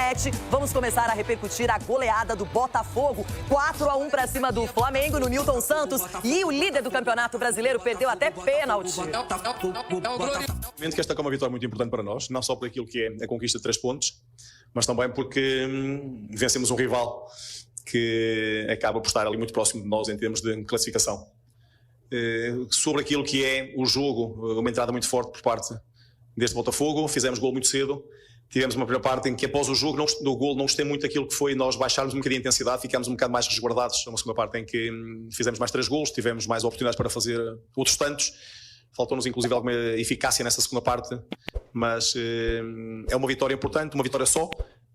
internet. Vamos começar a repercutir a goleada do Botafogo. 4-1 para cima do Flamengo no Newton Santos. E o líder do Campeonato Brasileiro perdeu até pênalti. Que esta é uma vitória muito importante para nós, não só por aquilo que é a conquista de 3 pontos, mas também porque vencemos um rival que acaba por estar ali muito próximo de nós em termos de classificação. Sobre aquilo que é o jogo, uma entrada muito forte por parte deste Botafogo, fizemos gol muito cedo, tivemos uma primeira parte em que após o jogo do gol não gostei muito daquilo que foi nós baixarmos um bocadinho a intensidade, ficámos um bocado mais resguardados, uma segunda parte em que fizemos mais 3 golos, tivemos mais oportunidades para fazer outros tantos, faltou-nos inclusive alguma eficácia nessa segunda parte, mas é uma vitória importante, uma vitória só,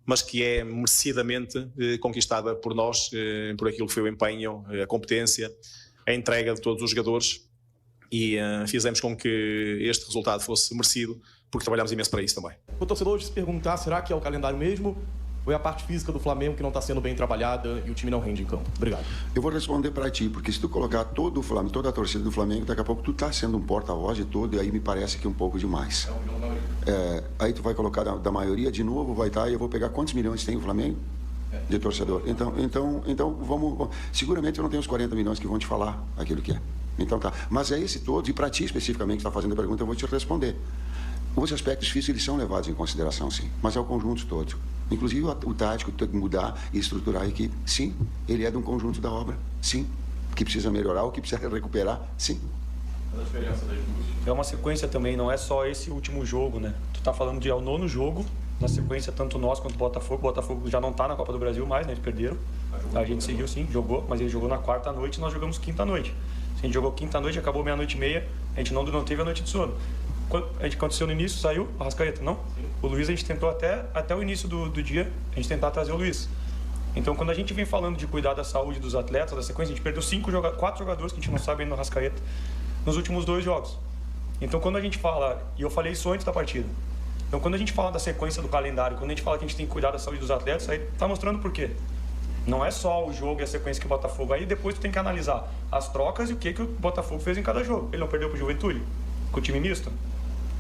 mas que é merecidamente conquistada por nós, por aquilo que foi o empenho, a competência, a entrega de todos os jogadores e fizemos com que este resultado fosse merecido, porque trabalhámos imenso para isso também. O torcedor hoje se perguntar, será que é o calendário mesmo ou é a parte física do Flamengo que não está sendo bem trabalhada e o time não rende em campo? Obrigado. Eu vou responder para ti, porque se tu colocar todo o Flamengo, toda a torcida do Flamengo, daqui a pouco tu está sendo um porta-voz de todo, e aí me parece que é um pouco demais. Aí tu vai colocar da maioria de novo, vai estar, e eu vou pegar quantos milhões tem o Flamengo? De torcedor. Então vamos. Seguramente eu não tenho os 40 milhões que vão te falar aquilo que é. Então tá. Mas é esse todo, e para ti especificamente que está fazendo a pergunta, eu vou te responder. Os aspectos físicos eles são levados em consideração, sim, mas é o conjunto todo. Inclusive o tático tem que mudar e estruturar a equipe, sim. Ele é de um conjunto da obra, sim. Que precisa melhorar, o que precisa recuperar, sim. A diferença das duas. É uma sequência também, não é só esse último jogo, né? Tu tá falando de é o 9º jogo, na sequência, tanto nós quanto o Botafogo. O Botafogo já não tá na Copa do Brasil mais, né? Eles perderam. A gente seguiu sim, jogou, mas ele jogou na 4ª noite e nós jogamos 5ª noite. A gente jogou 5ª noite, acabou meia-noite e meia, a gente não teve a noite de sono. A gente aconteceu no início, saiu o Arrascaeta, não? Sim. O Luiz a gente tentou até o início do dia, a gente tentar trazer o Luiz. Então, quando a gente vem falando de cuidar da saúde dos atletas, da sequência, a gente perdeu 4 jogadores que a gente não sabe ainda no Arrascaeta nos últimos 2 jogos. Então, quando a gente fala, e eu falei isso antes da partida, então quando a gente fala da sequência do calendário, quando a gente fala que a gente tem que cuidar da saúde dos atletas, aí tá mostrando por quê. Não é só o jogo e a sequência que o Botafogo, aí depois tu tem que analisar as trocas e o que o Botafogo fez em cada jogo. Ele não perdeu pro Juventude, com o time misto?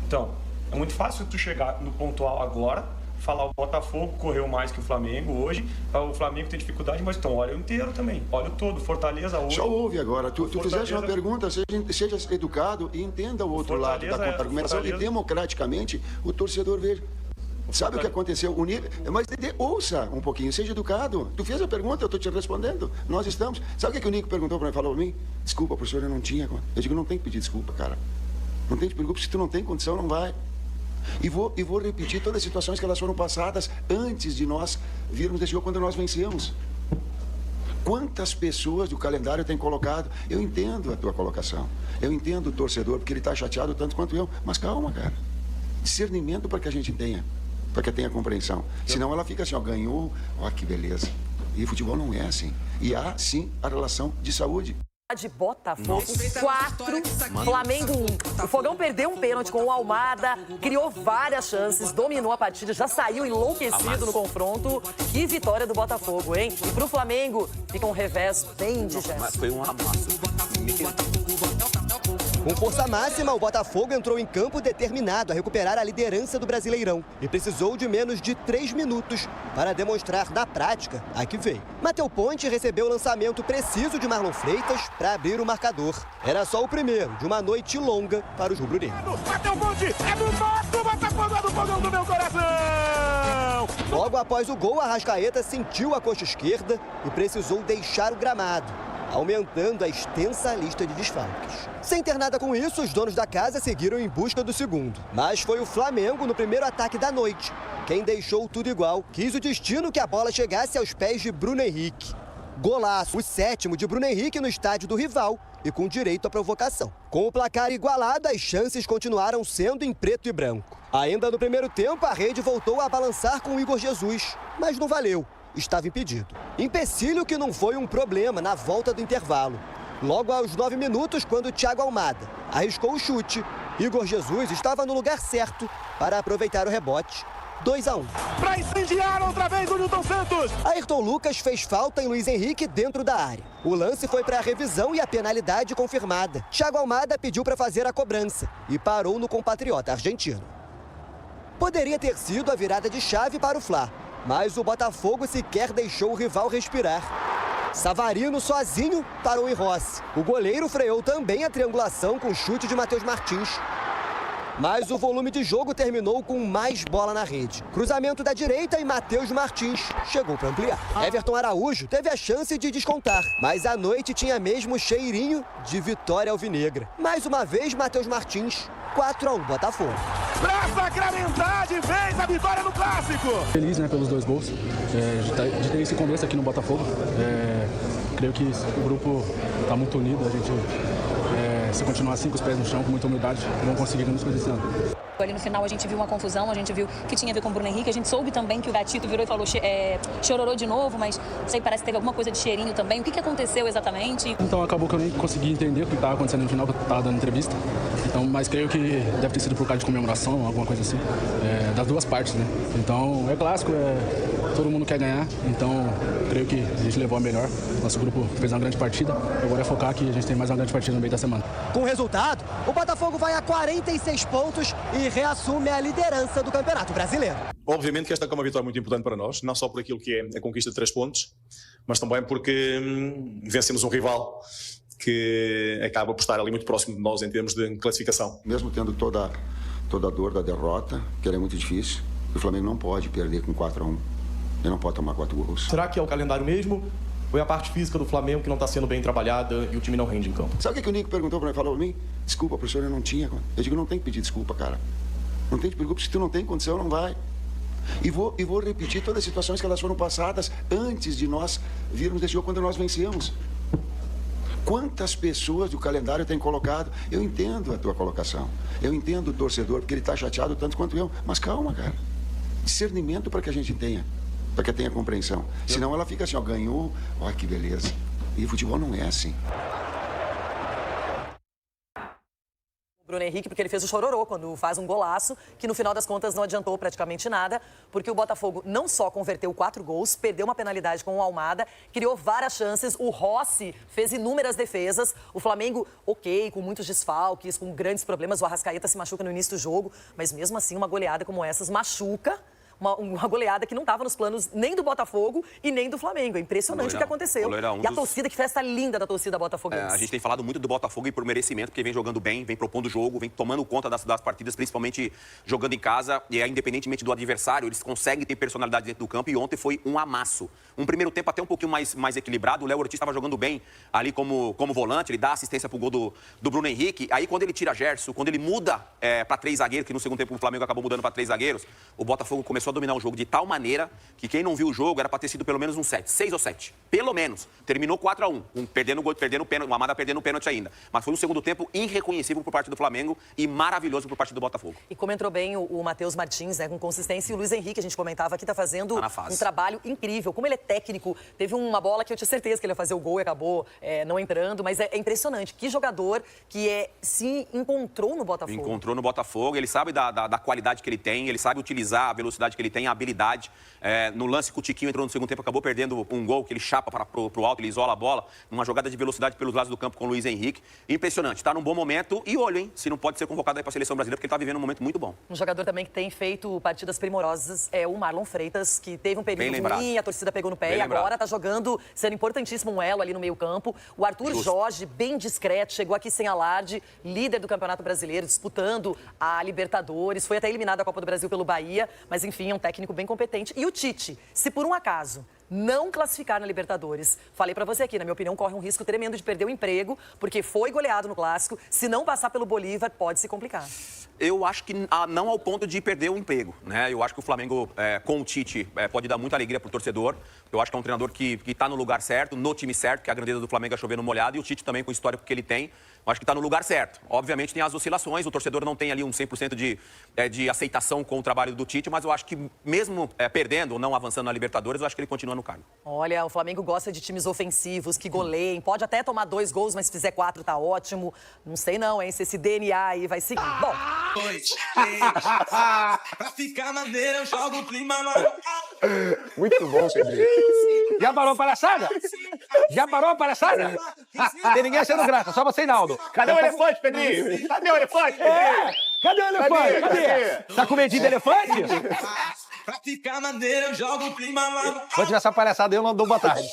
Então, é muito fácil tu chegar no pontual agora, falar o Botafogo correu mais que o Flamengo hoje, o Flamengo tem dificuldade, mas então olha o inteiro também, olha o todo, Fortaleza hoje... Só ouve agora, tu fizeste uma pergunta, seja educado e entenda o outro lado da argumentação e democraticamente o torcedor veja. Sabe o que aconteceu? Mas ouça um pouquinho, seja educado. Tu fez a pergunta, eu estou te respondendo. Nós estamos... Sabe o que o Nico perguntou para mim, falou para mim? Desculpa, professor, eu não tinha... Eu digo, não tem que pedir desculpa, cara. Não tem que pedir desculpa, se tu não tem condição, não vai. E vou repetir todas as situações que elas foram passadas antes de nós virmos desse jogo, quando nós vencemos. Quantas pessoas do calendário têm colocado? Eu entendo a tua colocação. Eu entendo o torcedor, porque ele está chateado tanto quanto eu. Mas calma, cara. Discernimento para que a gente tenha. Para que tenha compreensão. Senão ela fica assim, ó, ganhou, ó, que beleza. E futebol não é assim. E há, sim, a relação de saúde. De Botafogo, 4, Flamengo 1. O Fogão perdeu um pênalti com o Almada, criou várias chances, dominou a partida, já saiu enlouquecido no confronto. Que vitória do Botafogo, hein? E pro Flamengo, fica um revés bem indigesto. Foi um amasso. Com força máxima, o Botafogo entrou em campo determinado a recuperar a liderança do Brasileirão e precisou de menos de 3 minutos para demonstrar na prática a que veio. Matheus Ponte recebeu o lançamento preciso de Marlon Freitas para abrir o marcador. Era só o primeiro de uma noite longa para os rubro-negros. Matheus Ponte é do nosso Botafogo, é do fogão do meu coração! Logo após o gol, Arrascaeta sentiu a coxa esquerda e precisou deixar o gramado, aumentando a extensa lista de desfalques. Sem ter nada com isso, os donos da casa seguiram em busca do segundo. Mas foi o Flamengo, no primeiro ataque da noite, quem deixou tudo igual. Quis o destino que a bola chegasse aos pés de Bruno Henrique. Golaço, o 7º de Bruno Henrique no estádio do rival e com direito à provocação. Com o placar igualado, as chances continuaram sendo em preto e branco. Ainda no primeiro tempo, a rede voltou a balançar com o Igor Jesus, mas não valeu. Estava impedido. Empecilho que não foi um problema na volta do intervalo. Logo aos 9 minutos, quando Thiago Almada arriscou o chute, Igor Jesus estava no lugar certo para aproveitar o rebote. 2-1. Para incendiar outra vez o Newton Santos. Ayrton Lucas fez falta em Luiz Henrique dentro da área. O lance foi para a revisão e a penalidade confirmada. Thiago Almada pediu para fazer a cobrança e parou no compatriota argentino. Poderia ter sido a virada de chave para o Fla, mas o Botafogo sequer deixou o rival respirar. Savarino sozinho parou em Rossi. O goleiro freou também a triangulação com chute de Matheus Martins. Mas o volume de jogo terminou com mais bola na rede. Cruzamento da direita e Matheus Martins chegou para ampliar. Everton Araújo teve a chance de descontar, mas a noite tinha mesmo cheirinho de vitória alvinegra. Mais uma vez, Matheus Martins, 4-1 Botafogo. Pra sacramentar de vez a vitória no Clássico. Feliz, né, pelos 2 gols, de ter esse começo aqui no Botafogo. Creio que o grupo está muito unido, a gente, se continuar assim com os pés no chão, com muita humildade, vamos conseguir grandes coisas esse ano. Ali no final a gente viu uma confusão, a gente viu que tinha a ver com o Bruno Henrique, a gente soube também que o Gatito virou e falou chororou de novo, mas não sei, parece que teve alguma coisa de cheirinho também. O que aconteceu exatamente? Então acabou que eu nem consegui entender o que estava acontecendo no final, que eu estava dando entrevista. Então, mas creio que deve ter sido por causa de comemoração, alguma coisa assim, das duas partes, né? Então é clássico, todo mundo quer ganhar, então creio que a gente levou a melhor. Nosso grupo fez uma grande partida, agora é focar que a gente tem mais uma grande partida no meio da semana. Com o resultado, o Botafogo vai a 46 pontos e reassume a liderança do Campeonato Brasileiro. Obviamente que esta é uma vitória muito importante para nós, não só por aquilo que é a conquista de 3 pontos, mas também porque vencemos um rival que acaba por estar ali muito próximo de nós em termos de classificação. Mesmo tendo toda a dor da derrota, que ela é muito difícil, o Flamengo não pode perder com 4-1. Ele não pode tomar 4 gols. Será que é o calendário mesmo? Ou é a parte física do Flamengo que não está sendo bem trabalhada e o time não rende em campo? Sabe o que o Nico perguntou para mim? Falou para mim? Desculpa, professor, eu não tinha. Eu digo, não tem que pedir desculpa, cara. Não tem que pedir desculpa, se tu não tem condição, não vai. E vou repetir todas as situações que elas foram passadas antes de nós virmos desse jogo, quando nós vencemos. Quantas pessoas do calendário têm colocado? Eu entendo a tua colocação. Eu entendo o torcedor, porque ele está chateado tanto quanto eu. Mas calma, cara. Discernimento para que a gente tenha. Para que tenha compreensão. Senão ela fica assim, ó, ganhou, olha que beleza. E futebol não é assim. Bruno Henrique, porque ele fez o chororô quando faz um golaço, que no final das contas não adiantou praticamente nada, porque o Botafogo não só converteu 4 gols, perdeu uma penalidade com o Almada, criou várias chances, o Rossi fez inúmeras defesas, o Flamengo, ok, com muitos desfalques, com grandes problemas, o Arrascaeta se machuca no início do jogo, mas mesmo assim uma goleada como essas machuca. Uma goleada que não estava nos planos nem do Botafogo e nem do Flamengo. É impressionante o que aconteceu. E a torcida, que festa linda da torcida botafoguense. A gente tem falado muito do Botafogo e por merecimento, porque vem jogando bem, vem propondo jogo, vem tomando conta das partidas, principalmente jogando em casa. E independentemente do adversário, eles conseguem ter personalidade dentro do campo. E ontem foi um amasso. Um primeiro tempo até um pouquinho mais equilibrado. O Léo Ortiz estava jogando bem ali como volante. Ele dá assistência pro gol do Bruno Henrique. Aí quando ele tira Gerson, quando ele muda para 3 zagueiros, que no segundo tempo o Flamengo acabou mudando para 3 zagueiros, o Botafogo começou a dominar o jogo de tal maneira que quem não viu o jogo era para ter sido pelo menos um 6 ou 7. Pelo menos. Terminou 4-1. Perdendo o pênalti, o Amada perdendo o pênalti ainda. Mas foi um segundo tempo irreconhecível por parte do Flamengo e maravilhoso por parte do Botafogo. E como entrou bem o Matheus Martins, né, com consistência, e o Luiz Henrique, a gente comentava aqui, tá fazendo um trabalho incrível. Como ele é técnico, teve uma bola que eu tinha certeza que ele ia fazer o gol e acabou não entrando, mas é impressionante. Que jogador que se encontrou no Botafogo. Encontrou no Botafogo, ele sabe da qualidade que ele tem, ele sabe utilizar a velocidade que ele tem, a habilidade. No lance que o Tiquinho entrou no segundo tempo, acabou perdendo um gol, que ele chapa pro alto, ele isola a bola, numa jogada de velocidade pelos lados do campo com o Luiz Henrique. Impressionante, está num bom momento e olho, hein, se não pode ser convocado aí para a seleção brasileira, porque ele está vivendo um momento muito bom. Um jogador também que tem feito partidas primorosas é o Marlon Freitas, que teve um período ruim, a torcida pegou no pé e agora está jogando, sendo importantíssimo um elo ali no meio campo. O Arthur Jorge, bem discreto, chegou aqui sem alarde, líder do Campeonato Brasileiro, disputando a Libertadores, foi até eliminado da Copa do Brasil pelo Bahia, mas enfim, é um técnico bem competente. E o Tite, se por um acaso não classificar na Libertadores, falei pra você aqui, na minha opinião, corre um risco tremendo de perder o emprego, porque foi goleado no Clássico, se não passar pelo Bolívar, pode se complicar. Eu acho que não ao ponto de perder o emprego, né? Eu acho que o Flamengo, com o Tite, pode dar muita alegria pro torcedor. Eu acho que é um treinador que tá no lugar certo, no time certo, que a grandeza do Flamengo é chover no molhado, e o Tite também com o histórico que ele tem, eu acho que está no lugar certo. Obviamente tem as oscilações, o torcedor não tem ali um 100% de aceitação com o trabalho do Tite, mas eu acho que mesmo perdendo ou não avançando na Libertadores, eu acho que ele continua no cargo. Olha, o Flamengo gosta de times ofensivos, que goleiem, pode até tomar 2 gols, mas se fizer 4 tá ótimo. Não sei não, hein, se esse DNA aí vai seguir. Bom... Pra ficar maneira, eu jogo o clima no... Muito bom, Pedrinho. Já parou a palhaçada? Já parou a palhaçada? Tem ninguém achando graça, só você e Naldo. Cadê o elefante, Pedrinho? Cadê o elefante, Pedrinho? Cadê o elefante? Cadê? Tá com medinho de elefante? Pra ficar maneiro, eu jogo o clima lá. Quando tiver essa palhaçada, eu não dou boa tarde.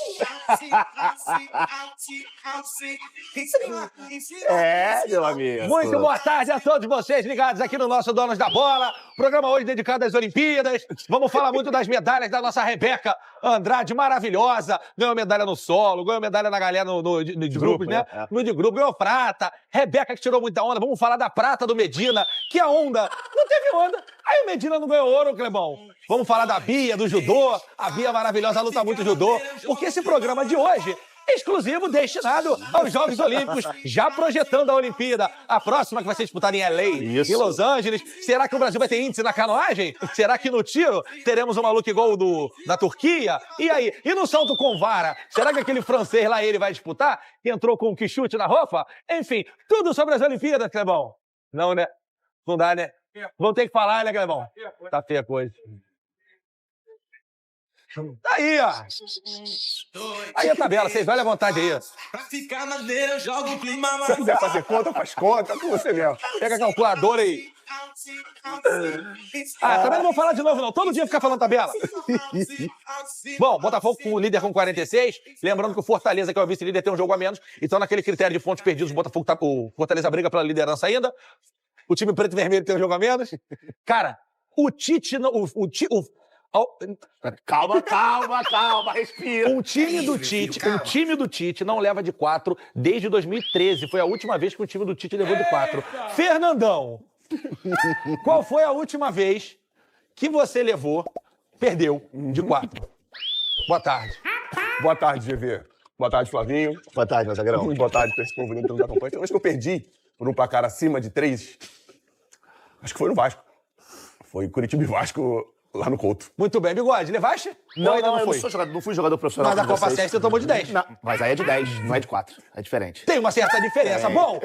Meu amigo. Muito boa tarde a todos vocês ligados aqui no nosso Donos da Bola. Programa hoje dedicado às Olimpíadas. Vamos falar muito das medalhas da nossa Rebeca Andrade, maravilhosa. Ganhou medalha no solo, ganhou medalha na galera no de grupos, né? No de grupo, ganhou prata. Rebeca que tirou muita onda. Vamos falar da prata do Medina, que a onda não teve onda. Aí o Medina não ganhou ouro, Clebão. Vamos falar da Bia, do judô. A Bia maravilhosa, luta muito judô. Porque esse programa de hoje é exclusivo, destinado aos Jogos Olímpicos, já projetando a Olimpíada. A próxima que vai ser disputada em LA, em Los Angeles. Será que o Brasil vai ter índice na canoagem? Será que no tiro teremos um maluco igual o da Turquia? E aí? E no salto com vara? Será que aquele francês lá, ele vai disputar? Que entrou com um quichute na roupa? Enfim, tudo sobre as Olimpíadas, Clebão. Não, né? Não dá, né? Vamos ter que falar, né, Clebão? Tá feia a coisa. Aí, ó. Aí a tabela, vocês olhem à vontade aí. Pra ficar maneiro, eu jogo o clima lá. Se quiser fazer conta, faz conta, com você mesmo. Pega a calculadora aí. Também não vou falar de novo, não. Todo dia ficar falando tabela. Bom, Botafogo com o líder com 46. Lembrando que o Fortaleza, que é o vice-líder, tem um jogo a menos. Então, naquele critério de pontos perdidos, o Fortaleza briga pela liderança ainda. O time preto e vermelho tem um jogo a menos. Cara, o Tite... Calma, respira. Um time do Tite não leva de 4 desde 2013. Foi a última vez que o time do Tite levou de 4. Fernandão, qual foi a última vez que você perdeu de 4? Boa tarde. Boa tarde, GV. Boa tarde, Flavinho. Boa tarde, Mazagrão. Boa tarde pra esse povo lindo que nos acompanha. Então, acho que eu perdi por um placar acima de 3. Acho que foi no Vasco. Foi Curitiba e Vasco lá no Couto. Muito bem, Bigode. Levaste? Não, ainda eu não fui jogador profissional. Mas a Copa 7 você tomou de 10. Não, mas aí é de 10, não é de 4. É diferente. Tem uma certa diferença. Bom,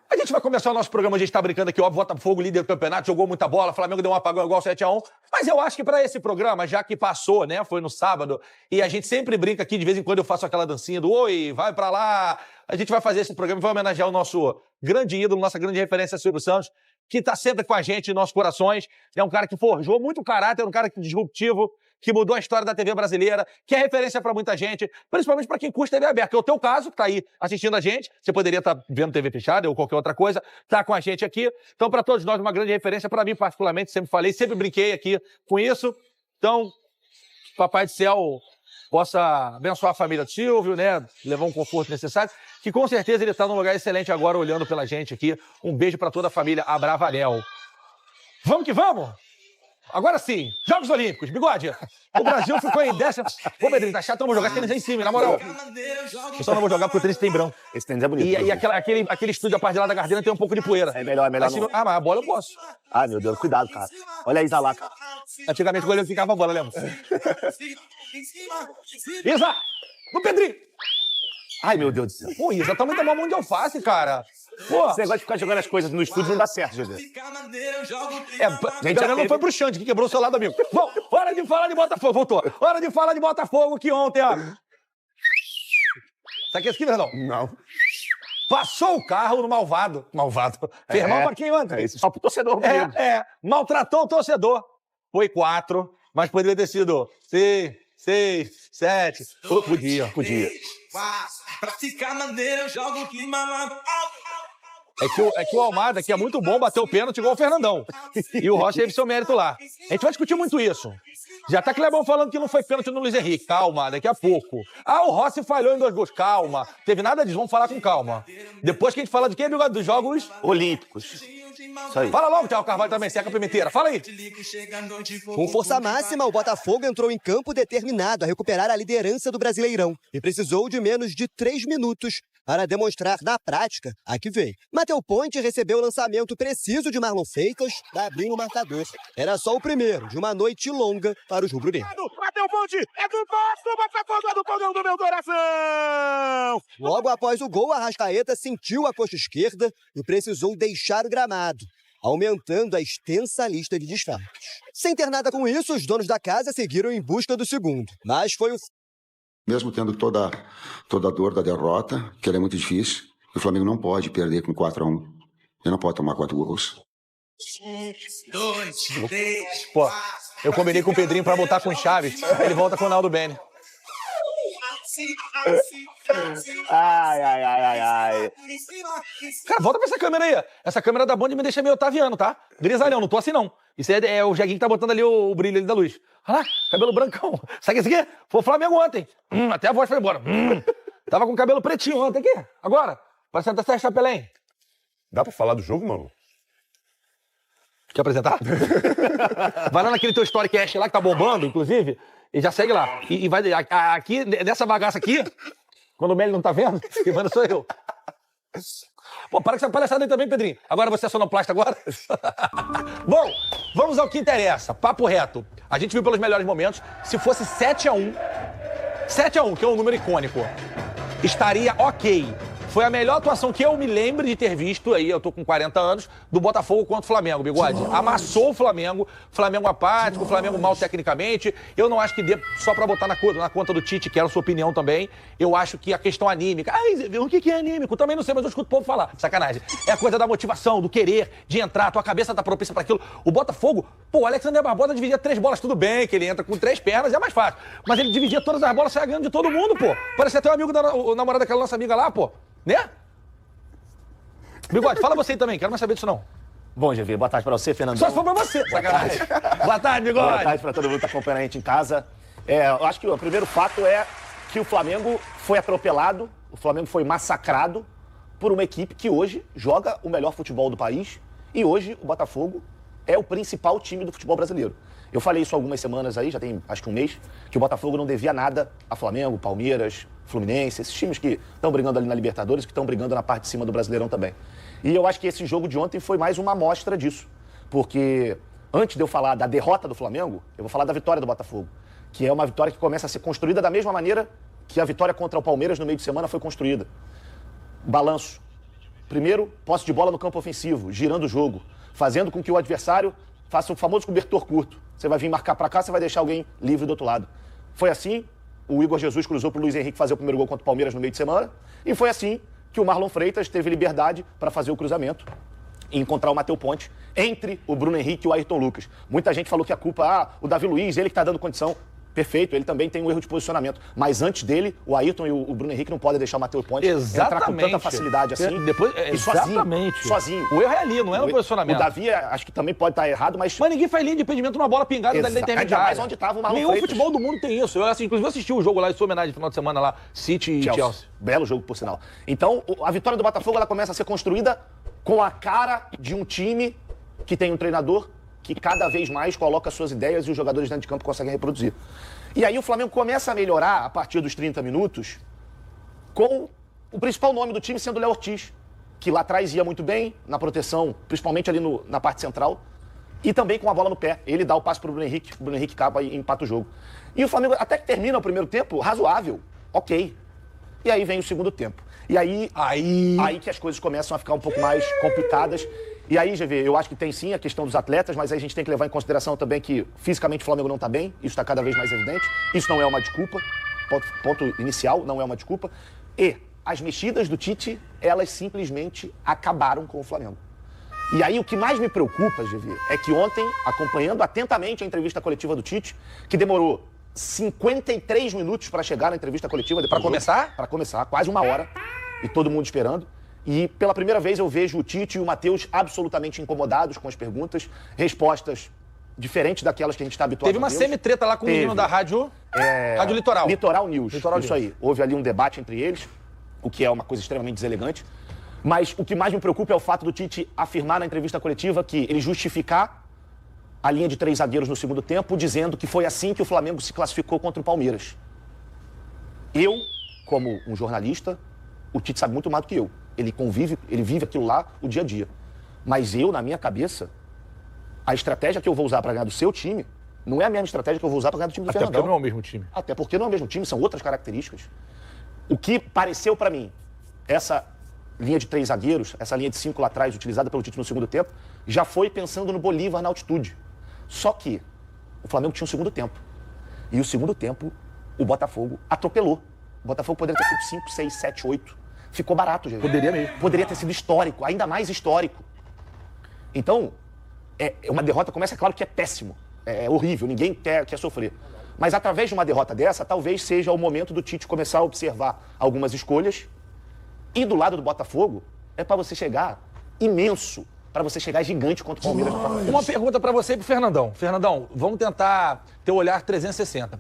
a gente vai começar o nosso programa, a gente tá brincando aqui, óbvio, Botafogo, líder do campeonato, jogou muita bola, Flamengo deu um apagão igual 7-1. Mas eu acho que pra esse programa, já que passou, né, foi no sábado, e a gente sempre brinca aqui, de vez em quando eu faço aquela dancinha do oi, vai pra lá. A gente vai fazer esse programa e vai homenagear o nosso grande ídolo, nossa grande referência, Silvio Santos, que tá sempre com a gente em nossos corações. É um cara que forjou muito caráter, um cara disruptivo, que mudou a história da TV brasileira, que é referência pra muita gente, principalmente pra quem curte TV aberta. Que é o teu caso, que tá aí assistindo a gente. Você poderia estar vendo TV fechada ou qualquer outra coisa, tá com a gente aqui. Então, pra todos nós, uma grande referência. Pra mim, particularmente, sempre falei, sempre brinquei aqui com isso. Então, Papai do Céu possa abençoar a família do Silvio, né? Levar um conforto necessário. Que com certeza ele tá num lugar excelente agora, olhando pela gente aqui. Um beijo pra toda a família Abravanel. Vamos que vamos! Agora sim, Jogos Olímpicos. Bigode, o Brasil ficou em 10º... Ô, Pedrinho, tá chato, vamos jogar tênis aí em cima, na moral. Eu só não vou jogar porque o tênis tem branco. Esse tênis é bonito. E aquele estúdio, a parte de lá da Gardena, tem um pouco de poeira. É melhor Assim, não. mas a bola eu posso. Ah, meu Deus, cuidado, cara. Olha a Isa lá, cara. Antigamente o goleiro ficava a bola, lembra? Isa! No Pedrinho! Ai, meu Deus do céu. Pô, Isa, também tem uma mão de alface, cara. Pô. Esse negócio de ficar jogando as coisas no estúdio não dá certo, José. Gente, não foi pro Xande que quebrou o celular do amigo. Bom, hora de falar de Botafogo. Voltou. Hora de falar de Botafogo, que ontem, ó. Sabe o que é isso, não? Não. Passou o carro no malvado. Malvado. Fez mal pra quem anda. É isso, só pro torcedor mesmo. Maltratou o torcedor. Foi 4, mas poderia ter sido 6, 7. Podia. Pra ficar maneiro, eu jogo o clima lá. É que o Almada, que é muito bom, bateu o pênalti igual o Fernandão. E o Rossi teve seu mérito lá. A gente vai discutir muito isso. Já tá Clebão falando que não foi pênalti no Luiz Henrique. Calma, daqui a pouco. O Rossi falhou em 2 gols. Calma. Teve nada disso, vamos falar com calma. Depois que a gente fala de quem, Bigode? Dos Jogos Olímpicos. Isso aí. Fala logo, Thiago Carvalho também, seca a pimenteira. Fala aí. Com força máxima, o Botafogo entrou em campo determinado a recuperar a liderança do Brasileirão e precisou de menos de 3 minutos para demonstrar na prática a que veio. Matheus Ponte recebeu o lançamento preciso de Marlon Freitas para abrir o marcador. Era só o primeiro de uma noite longa para os rubro-negros. Matheus Ponte é do nosso Botafogo, é do fogão do meu coração! Logo após o gol, Arrascaeta sentiu a coxa esquerda e precisou deixar o gramado, aumentando a extensa lista de desfalques. Sem ter nada com isso, os donos da casa seguiram em busca do segundo. Mas foi o... Mesmo tendo toda a dor da derrota, que ela é muito difícil, o Flamengo não pode perder com 4-1. Ele não pode tomar 4 gols. 2, 3, Pô, Eu combinei com o Pedrinho pra botar com o Chaves. Ele volta com o Naldo Bene. Ai. Cara, volta pra essa câmera aí. Essa câmera da Band me deixa meio otaviano, tá? Grisalhão, não tô assim não. Isso é o Jeguinho que tá botando ali o brilho ali da luz. Olha lá, cabelo brancão. Sabe esse aqui? Foi o Flamengo ontem. Até a voz foi embora. Tava com cabelo pretinho ontem aqui. Agora, parece até Sérgio Chapelin. Dá pra falar do jogo, mano? Quer apresentar? Vai lá naquele teu Storycast lá que tá bombando, inclusive, e já segue lá. E vai aqui, nessa bagaça aqui, quando o Meli não tá vendo, quem manda sou eu. Pô, para com essa palhaçada aí também, Pedrinho. Agora você é sonoplasta agora? Bom, vamos ao que interessa. Papo reto. A gente viu pelos melhores momentos. Se fosse 7-1, que é um número icônico, estaria ok. Foi a melhor atuação que eu me lembro de ter visto, aí eu tô com 40 anos, do Botafogo contra o Flamengo, Bigode. Amassou o Flamengo apático, Flamengo mal tecnicamente. Eu não acho que dê só pra botar na conta do Tite, que era a sua opinião também. Eu acho que a questão anímica... o que é anímico? Também não sei, mas eu escuto o povo falar. Sacanagem. É a coisa da motivação, do querer, de entrar, tua cabeça tá propícia pra aquilo. O Botafogo, o Alexander Barbosa dividia 3 bolas, tudo bem, que ele entra com 3 pernas, é mais fácil. Mas ele dividia todas as bolas, saia ganhando de todo mundo, pô. Parecia até o amigo o namorado daquela nossa amiga lá, pô. Né? Bigode, fala você aí também, quero mais saber disso não. Bom, GV, boa tarde pra você, Fernandão. Só se for pra você, sacanagem. Boa tarde, Bigode. Boa tarde pra todo mundo que tá acompanhando a gente em casa. Eu acho que o primeiro fato é que o Flamengo foi atropelado, o Flamengo foi massacrado por uma equipe que hoje joga o melhor futebol do país e hoje o Botafogo é o principal time do futebol brasileiro. Eu falei isso há algumas semanas aí, já tem acho que um mês, que o Botafogo não devia nada a Flamengo, Palmeiras, Fluminense, esses times que estão brigando ali na Libertadores, que estão brigando na parte de cima do Brasileirão também. E eu acho que esse jogo de ontem foi mais uma amostra disso. Porque antes de eu falar da derrota do Flamengo, eu vou falar da vitória do Botafogo. Que é uma vitória que começa a ser construída da mesma maneira que a vitória contra o Palmeiras no meio de semana foi construída. Balanço. Primeiro, posse de bola no campo ofensivo, girando o jogo, fazendo com que o adversário faça o famoso cobertor curto. Você vai vir marcar pra cá, você vai deixar alguém livre do outro lado. Foi assim, o Igor Jesus cruzou pro Luiz Henrique fazer o primeiro gol contra o Palmeiras no meio de semana, e foi assim que o Marlon Freitas teve liberdade para fazer o cruzamento e encontrar o Matheus Ponte entre o Bruno Henrique e o Ayrton Lucas. Muita gente falou que a culpa, o Davi Luiz, ele que tá dando condição. Perfeito, ele também tem um erro de posicionamento. Mas antes dele, o Ayrton e o Bruno Henrique não podem deixar o Matheus Ponte entrar com tanta facilidade assim. Depois, e sozinho. O erro é ali, não é no posicionamento. O Davi, acho que também pode estar errado, mas ninguém faz linha de impedimento numa bola pingada da intermediária. Mas onde estava o Marlon Nenhum Freitas. futebol do mundo tem isso. Eu, inclusive, assisti o jogo lá em sua homenagem no final de semana lá, City e Chelsea. Belo jogo, por sinal. Então, a vitória do Botafogo, ela começa a ser construída com a cara de um time que tem um treinador que cada vez mais coloca suas ideias e os jogadores dentro de campo conseguem reproduzir. E aí o Flamengo começa a melhorar a partir dos 30 minutos com o principal nome do time sendo o Léo Ortiz, que lá atrás ia muito bem na proteção, principalmente ali na parte central, e também com a bola no pé. Ele dá o passe para o Bruno Henrique capa e empata o jogo. E o Flamengo até que termina o primeiro tempo razoável, ok. E aí vem o segundo tempo. E aí que as coisas começam a ficar um pouco mais complicadas. E aí, GV, eu acho que tem sim a questão dos atletas, mas aí a gente tem que levar em consideração também que fisicamente o Flamengo não está bem, isso está cada vez mais evidente. Isso não é uma desculpa, ponto inicial, não é uma desculpa. E as mexidas do Tite, elas simplesmente acabaram com o Flamengo. E aí o que mais me preocupa, GV, é que ontem, acompanhando atentamente a entrevista coletiva do Tite, que demorou 53 minutos para chegar na entrevista coletiva. Para começar? Para começar, quase uma hora, e todo mundo esperando. E pela primeira vez eu vejo o Tite e o Matheus absolutamente incomodados com as perguntas, respostas diferentes daquelas que a gente está habituado a ver. Teve uma semi-treta lá com o menino da rádio, Rádio Litoral. Litoral News, isso aí. Houve ali um debate entre eles, o que é uma coisa extremamente deselegante. Mas o que mais me preocupa é o fato do Tite afirmar na entrevista coletiva que ele justificar a linha de 3 zagueiros no segundo tempo, dizendo que foi assim que o Flamengo se classificou contra o Palmeiras. Eu, como um jornalista, o Tite sabe muito mais do que eu. Ele vive aquilo lá o dia a dia. Mas eu, na minha cabeça, a estratégia que eu vou usar para ganhar do seu time não é a mesma estratégia que eu vou usar para ganhar do time do Fernandão. Até porque não é o mesmo time. Até porque não é o mesmo time, são outras características. O que pareceu para mim, essa linha de 3 zagueiros, essa linha de 5 lá atrás, utilizada pelo Tite no segundo tempo, já foi pensando no Bolívar na altitude. Só que o Flamengo tinha um segundo tempo. E o segundo tempo, o Botafogo atropelou. O Botafogo poderia ter sido 5, 6, 7, 8. Ficou barato, gente. Poderia mesmo. Poderia ter sido histórico, ainda mais histórico. Então, uma derrota começa, claro que é péssimo. É horrível, ninguém quer sofrer. Mas através de uma derrota dessa, talvez seja o momento do Tite começar a observar algumas escolhas. E do lado do Botafogo, é para você chegar imenso, para você chegar gigante contra o Palmeiras. Uma pergunta para você e pro Fernandão. Fernandão, vamos tentar ter o olhar 360.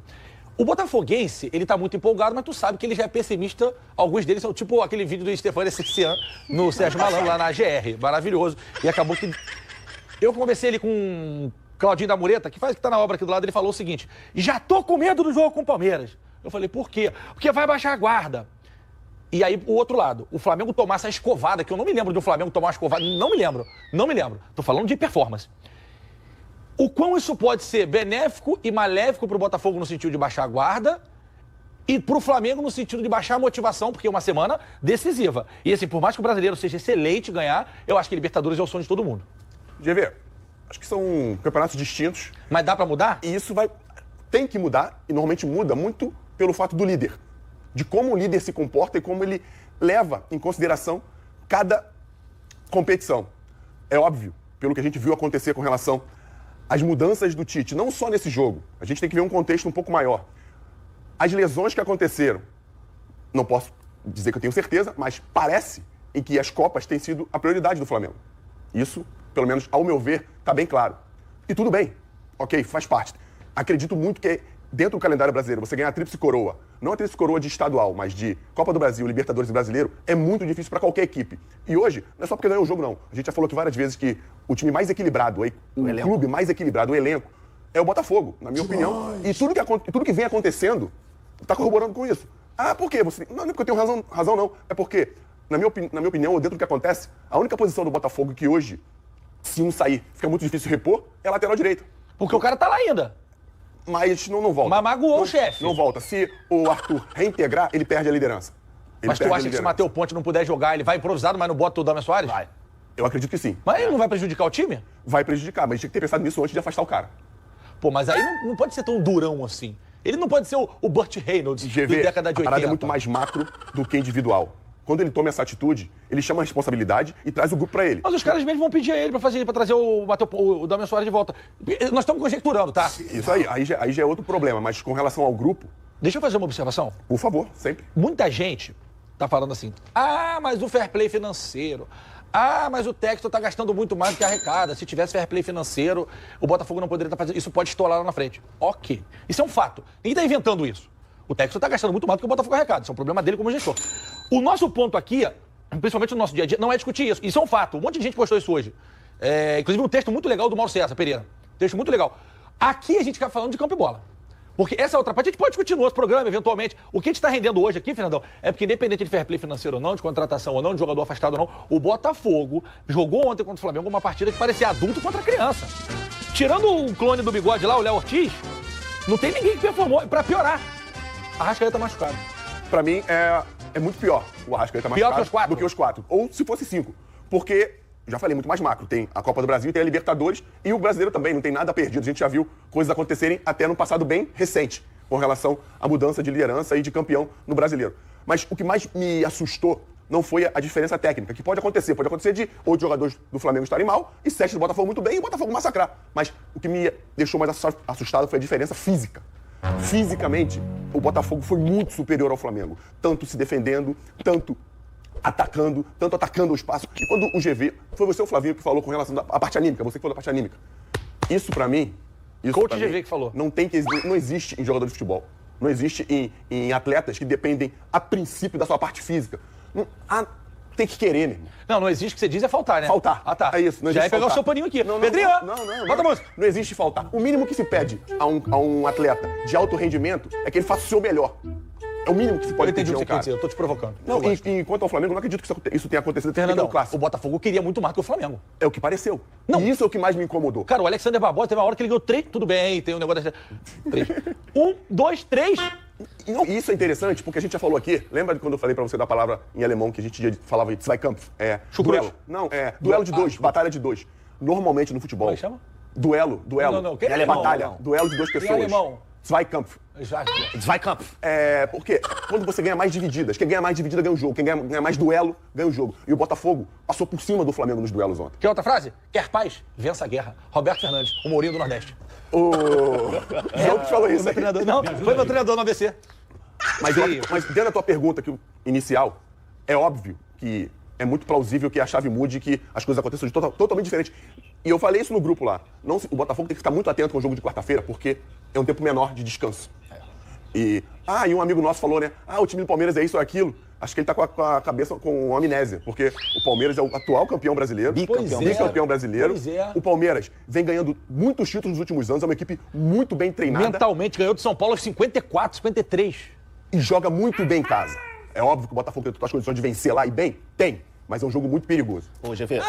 O botafoguense, ele tá muito empolgado, mas tu sabe que ele já é pessimista. Alguns deles são tipo aquele vídeo do Stefano Essencian no Sérgio Malandro, lá na AGR. Maravilhoso. E acabou que... Eu conversei ali com Claudinho da Mureta, que tá na obra aqui do lado, ele falou o seguinte: já tô com medo do jogo com o Palmeiras. Eu falei, por quê? Porque vai baixar a guarda. E aí, o outro lado, o Flamengo tomar essa escovada, que eu não me lembro do Flamengo tomar uma escovada, não me lembro. Tô falando de performance. O quão isso pode ser benéfico e maléfico pro Botafogo no sentido de baixar a guarda e pro Flamengo no sentido de baixar a motivação, porque é uma semana decisiva. E assim, por mais que o brasileiro seja excelente ganhar, eu acho que Libertadores é o sonho de todo mundo. GV, acho que são campeonatos distintos. Mas dá pra mudar? E isso tem que mudar, e normalmente muda muito pelo fato do líder. De como o líder se comporta e como ele leva em consideração cada competição. É óbvio, pelo que a gente viu acontecer com relação às mudanças do Tite, não só nesse jogo, a gente tem que ver um contexto um pouco maior. As lesões que aconteceram, não posso dizer que eu tenho certeza, mas parece em que as Copas têm sido a prioridade do Flamengo. Isso, pelo menos ao meu ver, está bem claro. E tudo bem, ok, faz parte. Acredito muito que dentro do calendário brasileiro, você ganhar a tríplice coroa, não a tríplice coroa de estadual, mas de Copa do Brasil, Libertadores e Brasileiro, é muito difícil para qualquer equipe. E hoje, não é só porque ganhou o jogo, não. A gente já falou aqui várias vezes que o time mais equilibrado, o clube mais equilibrado, o elenco, é o Botafogo, na minha opinião. E tudo que vem acontecendo está corroborando com isso. Ah, por quê? Não é porque eu tenho razão, não. É porque, na minha opinião, dentro do que acontece, a única posição do Botafogo que hoje, se um sair, fica muito difícil repor, é a lateral direita. Porque o cara tá lá ainda. Mas não volta. Mas magoou o chefe. Não volta. Se o Arthur reintegrar, ele perde a liderança. Mas tu acha que se o Matheus Ponte não puder jogar, ele vai improvisado, mas não bota o Damian Soares? Vai. Eu acredito que sim. Mas ele não vai prejudicar o time? Vai prejudicar, mas tinha que ter pensado nisso antes de afastar o cara. Pô, mas aí não pode ser tão durão assim. Ele não pode ser o Burt Reynolds da década de 80. A parada é muito mais macro do que individual. Quando ele toma essa atitude, ele chama a responsabilidade e traz o grupo pra ele. Mas os caras mesmo vão pedir a ele pra trazer o Damian Soares de volta. Nós estamos conjecturando, tá? Isso aí já é outro problema, mas com relação ao grupo... Deixa eu fazer uma observação. Por favor, sempre. Muita gente tá falando assim, mas o fair play financeiro, mas o técnico tá gastando muito mais do que arrecada. Se tivesse fair play financeiro, o Botafogo não poderia estar fazendo isso, pode estourar lá na frente. Ok, isso é um fato. Ninguém tá inventando isso. O técnico está gastando muito mais do que o Botafogo arrecada. Isso é um problema dele como gestor. O nosso ponto aqui, principalmente no nosso dia a dia, não é discutir isso. Isso é um fato. Um monte de gente postou isso hoje. Inclusive um texto muito legal do Mauro César Pereira. Texto muito legal. Aqui a gente fica falando de campo e bola. Porque essa outra parte a gente pode discutir no outro programa, eventualmente. O que a gente está rendendo hoje aqui, Fernandão, é porque independente de fair play financeiro ou não, de contratação ou não, de jogador afastado ou não, o Botafogo jogou ontem contra o Flamengo uma partida que parecia adulto contra criança. Tirando o clone do bigode lá, o Léo Ortiz, não tem ninguém que performou. Pra piorar, a Arrascaeta machucado. Pra mim, é muito pior o Arrascaeta machucado do que os 4. Ou se fosse 5. Porque, já falei, muito mais macro. Tem a Copa do Brasil, tem a Libertadores e o Brasileiro também. Não tem nada perdido. A gente já viu coisas acontecerem até no passado bem recente com relação à mudança de liderança e de campeão no Brasileiro. Mas o que mais me assustou não foi a diferença técnica, que pode acontecer. Pode acontecer de 8 jogadores do Flamengo estarem mal e 7 do Botafogo muito bem e o Botafogo massacrar. Mas o que me deixou mais assustado foi a diferença física. Fisicamente, o Botafogo foi muito superior ao Flamengo. Tanto se defendendo, tanto atacando o espaço. E quando o GV, foi você, o Flavinho, que falou com relação à parte anímica, você que falou da parte anímica. Isso pra mim... Coach GV que falou. Não existe em jogador de futebol. Não existe em atletas que dependem, a princípio, da sua parte física. Tem que querer, meu irmão. Não existe. O que você diz é faltar, né? Faltar. Ah, tá. É isso. Não já existe ia pegar faltar. o seu paninho aqui. Pedrinho! Bota a música. Não existe faltar. O mínimo que se pede a um atleta de alto rendimento é que ele faça o seu melhor. É o mínimo que se pode pedir a um cara. Eu tô te provocando. Não, enquanto ao Flamengo, não acredito que isso tenha acontecido. Fernandão, o Botafogo queria muito mais que o Flamengo. É o que pareceu. Não. E isso é o que mais me incomodou. Cara, o Alexander Barbosa teve uma hora que ele ganhou 3. Tudo bem, tem um negócio... 3. 1, 2, 3... E isso é interessante, porque a gente já falou aqui, lembra de quando eu falei pra você da palavra em alemão que a gente falava de Zweikampf? Duelo. Não, duelo de dois, batalha de dois. Normalmente no futebol... Como é que chama? Duelo. Não. Que é batalha. Não. Duelo de duas pessoas. Em alemão. Zweikampf. Zweikampf. Porque quando você ganha mais divididas, quem ganha mais dividida ganha o jogo, quem ganha mais duelo ganha o jogo. E o Botafogo passou por cima do Flamengo nos duelos ontem. Quer outra frase? Quer paz? Vença a guerra. Roberto Fernandes, o Mourinho do Nordeste. O João que falou isso aí. Não, foi meu treinador no ABC. Mas dentro da tua pergunta inicial, é óbvio que é muito plausível que a chave mude e que as coisas aconteçam de totalmente diferente. E eu falei isso no grupo lá. O Botafogo tem que ficar muito atento com o jogo de quarta-feira, porque é um tempo menor de descanso. E um amigo nosso falou, né? O time do Palmeiras é isso ou aquilo. Acho que ele tá com a cabeça com amnésia, porque o Palmeiras é o atual campeão brasileiro. Bicampeão brasileiro. Pois é. O Palmeiras vem ganhando muitos títulos nos últimos anos, é uma equipe muito bem treinada. Mentalmente ganhou do São Paulo aos 54, 53. E joga muito bem em casa. É óbvio que o Botafogo tem todas as condições de vencer lá e bem? Tem. Mas é um jogo muito perigoso. Ô, GV,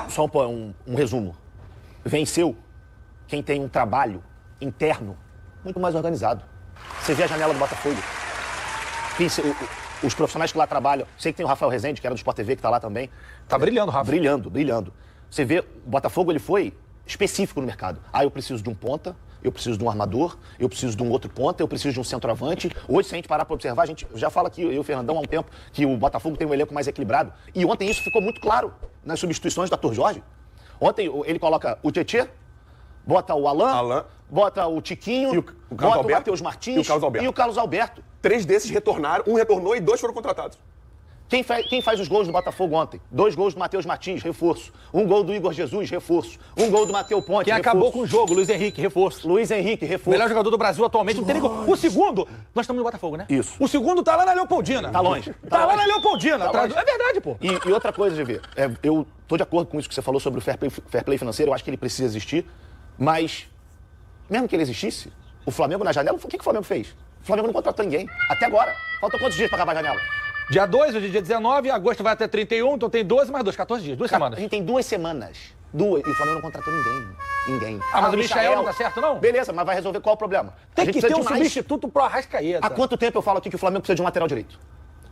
só um resumo. Venceu quem tem um trabalho interno muito mais organizado. Você vê a janela do Botafogo. Os profissionais que lá trabalham. Sei que tem o Rafael Rezende, que era do Sport TV, que tá lá também. Tá brilhando, Rafa. Brilhando. Você vê, o Botafogo, ele foi específico no mercado. Eu preciso de um ponta, eu preciso de um armador, eu preciso de um outro ponta, eu preciso de um centroavante. Hoje, se a gente parar para observar, a gente já fala aqui, eu e o Fernandão, há um tempo, que o Botafogo tem um elenco mais equilibrado. E ontem isso ficou muito claro nas substituições do Arthur Jorge. Ontem ele coloca o Tietê, bota o Alan, bota o Tiquinho, bota o Matheus Martins e o Carlos Alberto. 3 desses retornaram, um retornou e 2 foram contratados. Quem faz os gols do Botafogo ontem? 2 gols do Matheus Martins, reforço. 1 gol do Igor Jesus, reforço. 1 gol do Matheus Ponte, Quem reforço. acabou com o jogo, Luiz Henrique, reforço. Melhor jogador do Brasil atualmente, não tem nem... O segundo, nós estamos no Botafogo, né? Isso. O segundo tá lá na Leopoldina. Tá longe. Tá lá na Leopoldina. É verdade, pô. E outra coisa, GV, eu tô de acordo com isso que você falou sobre o fair play financeiro, eu acho que ele precisa existir, mas mesmo que ele existisse, o Flamengo na janela, o que o Flamengo fez? O Flamengo não contratou ninguém, até agora. Faltam quantos dias para acabar a janela? Dia 2, hoje é dia 19, agosto vai até 31, então tem 12 mais 2, 14 dias, 2 semanas. A gente tem 2 semanas. 2, e o Flamengo não contratou ninguém. Mas o Michael não tá certo, não? Beleza, mas vai resolver qual o problema? Tem que ter um substituto pro Arrascaeta. Há quanto tempo eu falo aqui que o Flamengo precisa de um lateral direito?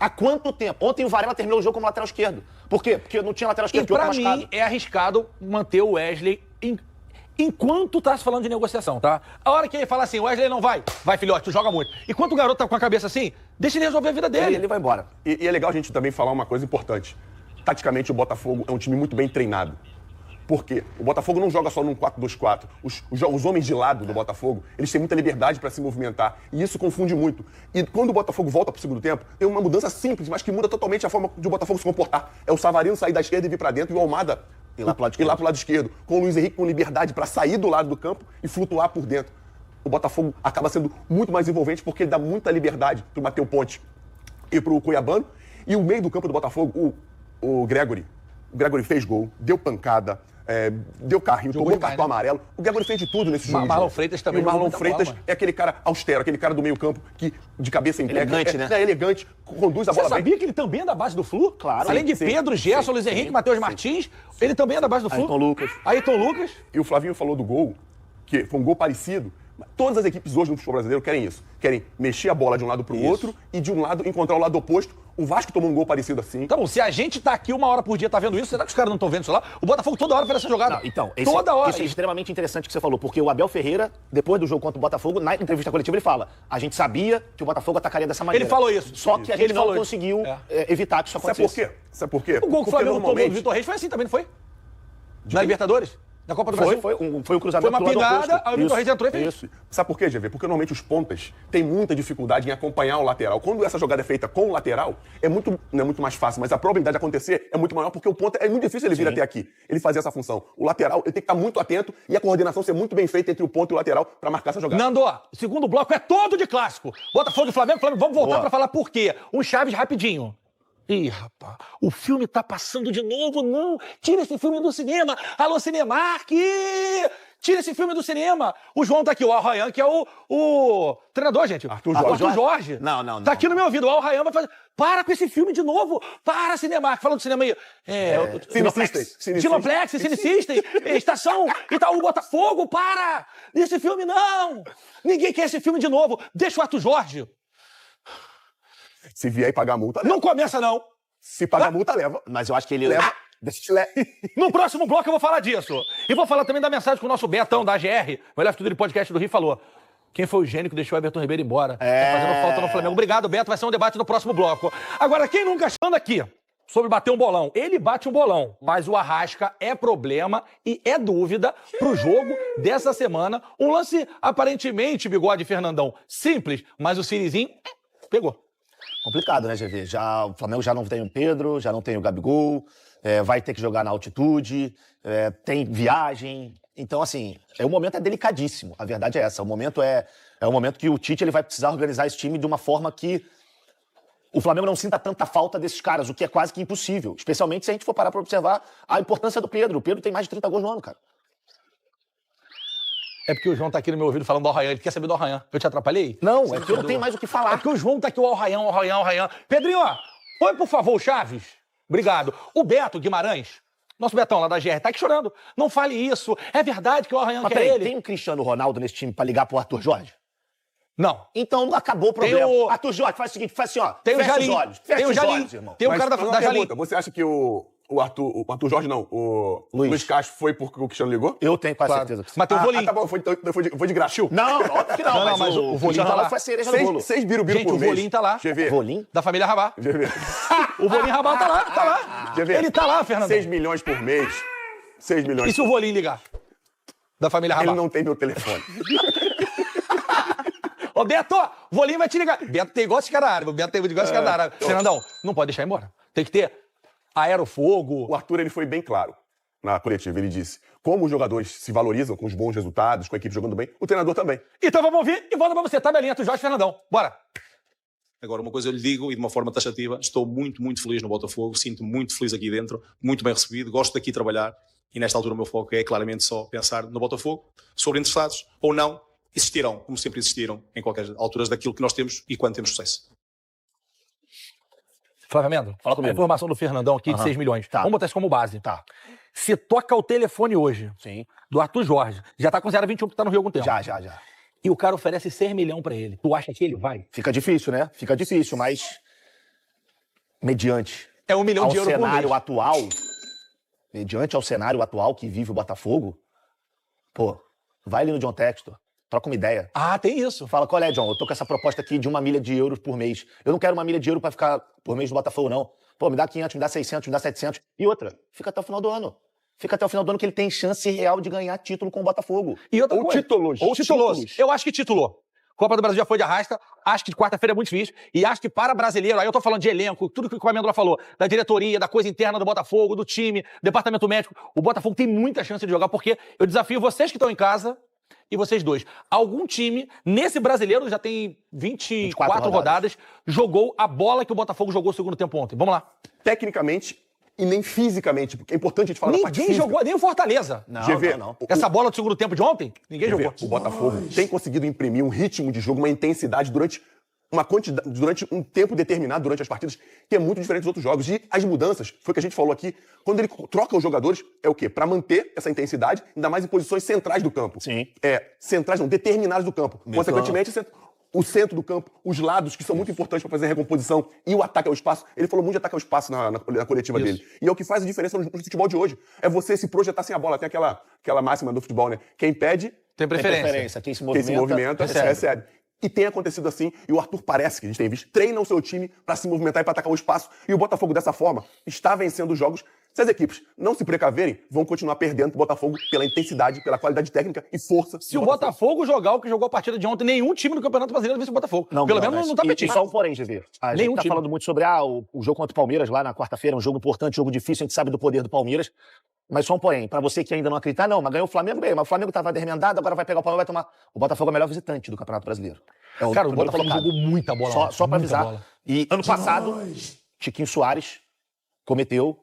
Há quanto tempo? Ontem o Varela terminou o jogo como lateral esquerdo. Por quê? Porque não tinha lateral esquerdo. E pra mim é arriscado manter o Wesley enquanto tá se falando de negociação, tá? A hora que ele fala assim, o Wesley não vai, filhote, tu joga muito. E quando o garoto tá com a cabeça assim, deixa ele resolver a vida dele. Ele vai embora. E é legal a gente também falar uma coisa importante. Taticamente, o Botafogo é um time muito bem treinado. Por quê? O Botafogo não joga só num 4-2-4. Os homens de lado do Botafogo, eles têm muita liberdade para se movimentar. E isso confunde muito. E quando o Botafogo volta pro segundo tempo, tem uma mudança simples, mas que muda totalmente a forma de o Botafogo se comportar. É o Savarino sair da esquerda e vir para dentro, e o Almada ir lá pro lado esquerdo. Com o Luiz Henrique com liberdade para sair do lado do campo e flutuar por dentro. O Botafogo acaba sendo muito mais envolvente porque ele dá muita liberdade pro Matheus Ponte e pro Cuiabano. E o meio do campo do Botafogo, o Gregory. O Gregory fez gol, deu pancada, deu carrinho, tomou cartão amarelo. O Gregory fez de tudo nesse jogo. Marlon Freitas também. E o Marlon Freitas é aquele cara austero, aquele cara do meio campo que de cabeça em pé. Elegante, né? É elegante, conduz a bola bem. Você sabia que ele também é da base do Flu? Claro. Além de Pedro, Gerson, Luiz Henrique, Matheus Martins, ele também é da base do Flu. Ayrton Lucas. E o Flavinho falou do gol, que foi um gol parecido. Todas as equipes hoje no futebol brasileiro querem isso. Querem mexer a bola de um lado pro outro e de um lado encontrar o lado oposto. O Vasco tomou um gol parecido assim. Então, se a gente tá aqui 1 hora por dia, tá vendo isso, será que os caras não estão vendo isso lá? O Botafogo toda hora faz essa jogada. Não, então, toda hora. Isso é extremamente interessante que você falou, porque o Abel Ferreira, depois do jogo contra o Botafogo, na entrevista coletiva, ele fala: a gente sabia que o Botafogo atacaria dessa maneira. Ele falou isso. Só que a gente não conseguiu evitar que isso acontecesse. Sabe por quê? O gol que o Flamengo tomou do Vitor Reis foi assim também, não foi? Na Libertadores? Na Copa do Brasil? Foi um cruzamento. Foi uma pinada, aí o Vitor Reis entrou e fez. Isso. Sabe por quê, GV? Porque normalmente os pontas têm muita dificuldade em acompanhar o lateral. Quando essa jogada é feita com o lateral, não é muito mais fácil, mas a probabilidade de acontecer é muito maior porque o ponta é muito difícil ele vir até aqui. Ele fazer essa função. O lateral, ele tem que estar muito atento e a coordenação ser muito bem feita entre o ponta e o lateral para marcar essa jogada. Nando, o segundo bloco é todo de clássico. Botafogo e Flamengo, vamos voltar para falar por quê. Um Chaves rapidinho. Ih, rapaz, o filme tá passando de novo, não. Tira esse filme do cinema. Alô, Cinemark! Tira esse filme do cinema. O João tá aqui, o Al Rayyan, que é o treinador, gente. Arthur Jorge. Não. Tá aqui no meu ouvido. O Al Rayyan vai fazer... Para com esse filme de novo. Para, Cinemark. Falando do cinema aí. Cineplex, Cine System, Estação Itaú Botafogo. Para! Esse filme não. Ninguém quer esse filme de novo. Deixa o Arthur Jorge. Se vier e pagar a multa, leva. Não começa, não. Se pagar a multa, leva. Mas eu acho que ele leva. No próximo bloco eu vou falar disso. E vou falar também da mensagem que o nosso Betão, da AGR, o melhor estudo de podcast do Rio, falou. Quem foi o gênio que deixou o Everton Ribeiro embora? Tá fazendo falta no Flamengo. Obrigado, Beto. Vai ser um debate no próximo bloco. Agora, quem nunca achando aqui sobre bater um bolão? Ele bate um bolão, mas o Arrasca é problema e é dúvida pro jogo dessa semana. Um lance, aparentemente, Bigode e Fernandão, simples, mas o Sirizinho pegou. Complicado, né, GV? O Flamengo já não tem o Pedro, já não tem o Gabigol, vai ter que jogar na altitude, tem viagem. Então, assim, o momento é delicadíssimo. A verdade é essa. O momento é um momento que o Tite ele vai precisar organizar esse time de uma forma que o Flamengo não sinta tanta falta desses caras, o que é quase que impossível. Especialmente se a gente for parar para observar a importância do Pedro. O Pedro tem mais de 30 gols no ano, cara. É porque o João tá aqui no meu ouvido falando do Arraian. Ele quer saber do Arraian. Eu te atrapalhei? Não, é que eu não tenho mais o que falar. É porque o João tá aqui, o Arraian. Pedrinho, ó, põe, por favor, o Chaves. Obrigado. O Beto Guimarães, nosso Betão lá da GR, tá aqui chorando. Não fale isso. É verdade que o Arraian quer ele. Tem um Cristiano Ronaldo nesse time pra ligar pro Arthur Jorge? Não. Então acabou o problema. Arthur Jorge, faz o seguinte, faz assim, ó. Tem o fecha Jalim. os olhos. Tem o Jalim. Olhos, irmão. Tem o cara da Jalim. Você acha que o Arthur Jorge não, o Luiz Castro foi porque o Cristiano ligou? Eu tenho quase certeza que sim. Mas tem o Volim. Tá bom, foi de graça. Não, óbvio que não. Mas o Volim tá lá. Foi a cereja do bolo. 6 birubiru por mês. Gente, o Volim tá lá. GV. Volim? Da família Rabá. GV. O Volim Rabá tá lá. GV. Ele tá lá, Fernando. 6 milhões por mês. 6 milhões. E se o Volim ligar? Da família Rabá. Ele não tem meu telefone. Ô, Beto, o Volim vai te ligar. Beto tem igual esse cara árabe. Beto tem igual esse cara árabe. Fernandão, não pode deixar embora. Tem que ter aerofogo. O Arthur, ele foi bem claro na coletiva. Ele disse, como os jogadores se valorizam com os bons resultados, com a equipe jogando bem, o treinador também. Então vamos ouvir e volta pra você. Tabelinha do Jorge Fernandão. Bora. Agora, uma coisa eu lhe digo, e de uma forma taxativa, estou muito, muito feliz no Botafogo, sinto-me muito feliz aqui dentro, muito bem recebido, gosto daqui de trabalhar, e nesta altura o meu foco é claramente só pensar no Botafogo, sobre interessados ou não, existirão, como sempre existiram, em qualquer alturas daquilo que nós temos e quando temos sucesso. Flávio Mendes, fala comigo. A informação do Fernandão aqui de 6 milhões. Tá. Vamos botar isso como base. Tá. Se toca o telefone hoje, Sim. do Arthur Jorge, já tá com 0,21 que tá no Rio há algum tempo. Já. E o cara oferece 6 milhões pra ele. Tu acha que ele vai? Fica difícil, né? Fica difícil, mas mediante É 1 milhão de euros por mês. cenário atual, mediante ao cenário atual que vive o Botafogo, pô, vai ali no John Textor, troca uma ideia. Ah, tem isso. Fala, qual é, John? Eu tô com essa proposta aqui de 1 milha de euros por mês. Eu não quero 1 milha de euros pra ficar por mês no Botafogo, não. Pô, me dá 500, me dá 600, me dá 700. E outra, fica até o final do ano. Fica até o final do ano que ele tem chance real de ganhar título com o Botafogo. E outra Ou coisa. títulos. Ou títulos. Eu acho que titulou. Copa do Brasil já foi de arrasta, acho que de quarta-feira é muito difícil, e acho que para brasileiro, aí eu tô falando de elenco, tudo que o Amendola falou, da diretoria, da coisa interna do Botafogo, do time, departamento médico, o Botafogo tem muita chance de jogar, porque eu desafio vocês que estão em casa e vocês dois. Algum time, nesse brasileiro, já tem 24 rodadas, jogou a bola que o Botafogo jogou no segundo tempo ontem. Vamos lá. Tecnicamente e nem fisicamente, porque é importante a gente falar da parte Ninguém física. jogou, nem o Fortaleza. Não. Essa bola do segundo tempo de ontem, ninguém jogou. O Botafogo tem conseguido imprimir um ritmo de jogo, uma intensidade durante um tempo determinado durante as partidas, que é muito diferente dos outros jogos. E as mudanças, foi o que a gente falou aqui, quando ele troca os jogadores, é o quê? Para manter essa intensidade, ainda mais em posições centrais do campo. Sim. Centrais não, determinadas do campo. Consequentemente, o centro do campo, os lados, que são muito importantes para fazer a recomposição, e o ataque ao espaço. Ele falou muito de ataque ao espaço na coletiva dele. E é o que faz a diferença no futebol de hoje. É você se projetar sem a bola. Tem aquela máxima do futebol, né? Quem pede... Tem preferência. Quem se movimenta recebe. E tem acontecido assim, e o Arthur parece que a gente tem visto, treina o seu time para se movimentar e para atacar o espaço. E o Botafogo, dessa forma, está vencendo os jogos. Se as equipes não se precaverem, vão continuar perdendo o Botafogo pela intensidade, pela qualidade técnica e força. Se o Botafogo jogar o que jogou a partida de ontem, nenhum time no Campeonato Brasileiro vence o Botafogo. Pelo menos não tá petindo. E só um porém, GV. A gente tá falando muito sobre o jogo contra o Palmeiras lá na quarta-feira, um jogo importante, jogo difícil, a gente sabe do poder do Palmeiras. Mas só um porém, pra você que ainda não acredita, não, mas ganhou o Flamengo bem, mas o Flamengo tava remendado, agora vai pegar o Palmeiras, vai tomar. O Botafogo é o melhor visitante do Campeonato Brasileiro. Cara, o Botafogo jogou muita bola. Só pra avisar. E ano passado, Tiquinho Soares cometeu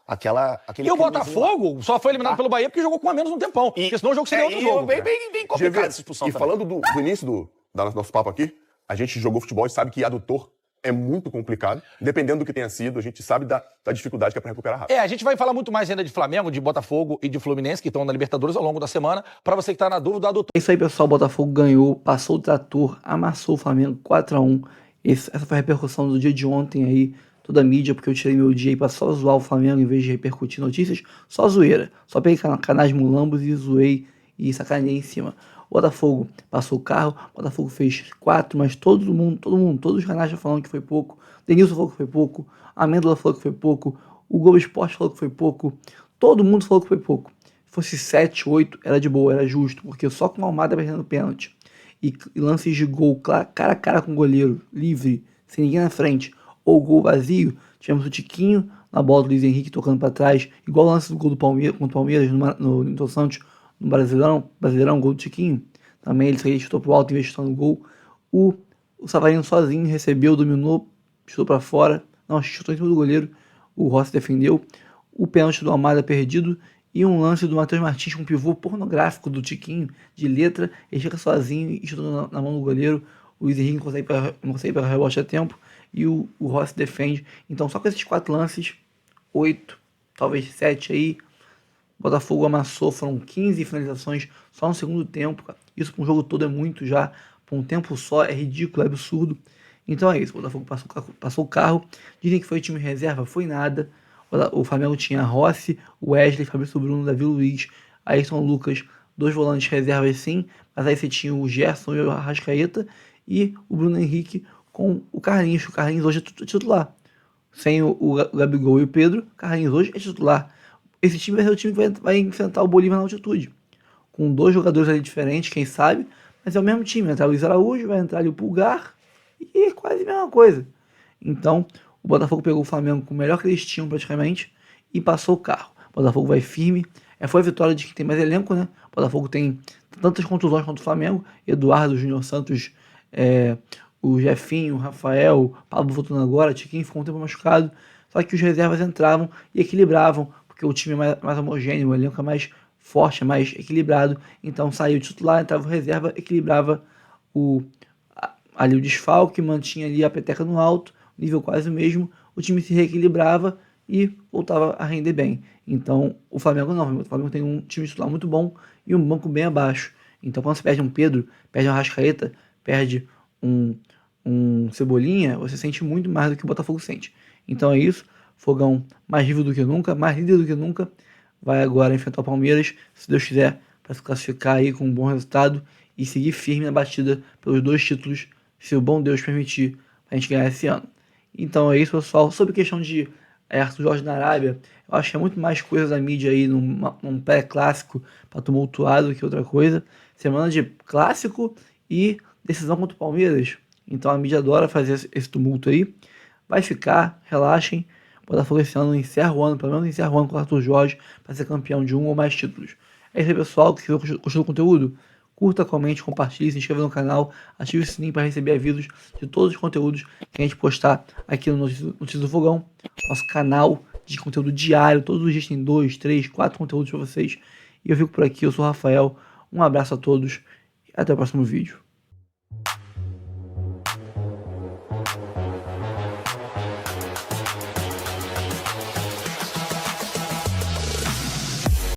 aquele... E o Botafogo só foi eliminado pelo Bahia porque jogou com a menos um tempão. Porque senão o jogo seria outro jogo. Bem complicado essa expulsão. E falando do início do nosso papo aqui, a gente jogou futebol e sabe que adutor é muito complicado. Dependendo do que tenha sido, a gente sabe da dificuldade que é para recuperar rápido. A gente vai falar muito mais ainda de Flamengo, de Botafogo e de Fluminense, que estão na Libertadores ao longo da semana. Pra você que tá na dúvida, adutor. É isso aí, pessoal. O Botafogo ganhou, passou o trator, amassou o Flamengo 4-1. Essa foi a repercussão do dia de ontem aí, toda a mídia, porque eu tirei meu dia aí pra só zoar o Flamengo em vez de repercutir notícias. Só zoeira. Só peguei canais mulambos e zoei e sacaneei em cima. O Botafogo passou o carro, o Botafogo fez 4, mas todos os canais já falando que foi pouco. Denilson falou que foi pouco, a Amêndola falou que foi pouco, o Globo Esporte falou que foi pouco, todo mundo falou que foi pouco. Se fosse 7, 8, era de boa, era justo, porque só com o Almada perdendo pênalti e lances de gol cara a cara com o goleiro, livre, sem ninguém na frente, ou gol vazio, tivemos o Tiquinho na bola do Luiz Henrique tocando para trás, igual o lance do gol do Palmeiras, contra o Palmeiras no Newton Santos, no Brasileirão, gol do Tiquinho. Também ele chutou pro alto, investindo no gol. O Savarino sozinho recebeu, dominou, chutou para fora, não, chutou em cima do goleiro, o Rossi defendeu. O pênalti do Almada perdido e um lance do Matheus Martins com um pivô pornográfico do Tiquinho, de letra, ele chega sozinho e chutou na mão do goleiro. O Luiz Henrique não consegue pegar o rebote a tempo e o Rossi defende. Então só com esses 4 lances, 8, talvez 7 aí, o Botafogo amassou, foram 15 finalizações só no segundo tempo, cara. Isso para um jogo todo é muito já, para um tempo só é ridículo, é absurdo. Então é isso, o Botafogo passou o carro, dizem que foi time reserva, foi nada. O Flamengo tinha Rossi, Wesley, Fabrício Bruno, Davi Luiz, Ayrton Lucas, 2 volantes reservas sim, mas aí você tinha o Gerson e o Arrascaeta e o Bruno Henrique com o Carlinhos. O Carlinhos hoje é titular. Sem o Gabigol e o Pedro, Carlinhos hoje é titular. Esse time vai ser o time que vai enfrentar o Bolívar na altitude. Com 2 jogadores ali diferentes, quem sabe, mas é o mesmo time. Vai entrar o Luiz Araújo, vai entrar ali o Pulgar e é quase a mesma coisa. Então, o Botafogo pegou o Flamengo com o melhor que eles tinham praticamente e passou o carro. O Botafogo vai firme. Foi a vitória de quem tem mais elenco, né? O Botafogo tem tantas contusões quanto o Flamengo. Eduardo, Júnior Santos, o Jefinho, o Rafael, o Pablo voltando agora, Tiquinho ficou um tempo machucado. Só que os reservas entravam e equilibravam, porque o time é mais homogêneo, o elenco é mais forte, é mais equilibrado. Então saiu o titular, entrava o reserva, equilibrava ali o desfalque, mantinha ali a peteca no alto, nível quase o mesmo, o time se reequilibrava e voltava a render bem. Então, o Flamengo não. O Flamengo tem um time titular muito bom e um banco bem abaixo. Então, quando você perde um Pedro, perde um Arrascaeta, perde um Cebolinha, você sente muito mais do que o Botafogo sente. Então é isso. Fogão mais vivo do que nunca, mais líder do que nunca. Vai agora enfrentar o Palmeiras, se Deus quiser, para se classificar aí com um bom resultado e seguir firme na batida pelos 2 títulos, se o bom Deus permitir, a gente ganhar esse ano. Então é isso, pessoal. Sobre a questão de Arthur Jorge na Arábia, eu acho que é muito mais coisa da mídia aí num pré-clássico para tumultuar do que outra coisa. Semana de clássico e decisão contra o Palmeiras. Então a mídia adora fazer esse tumulto aí. Vai ficar, relaxem. O Botafogo esse ano encerra o ano, pelo menos encerra o ano com o Arthur Jorge para ser campeão de 1 ou mais títulos. É isso aí, pessoal. Se você gostou do conteúdo, curta, comente, compartilhe, se inscreva no canal, ative o sininho para receber avisos de todos os conteúdos que a gente postar aqui no Notícias do Fogão, nosso canal de conteúdo diário. Todos os dias tem 2, 3, 4 conteúdos para vocês. E eu fico por aqui, eu sou o Rafael. Um abraço a todos e até o próximo vídeo.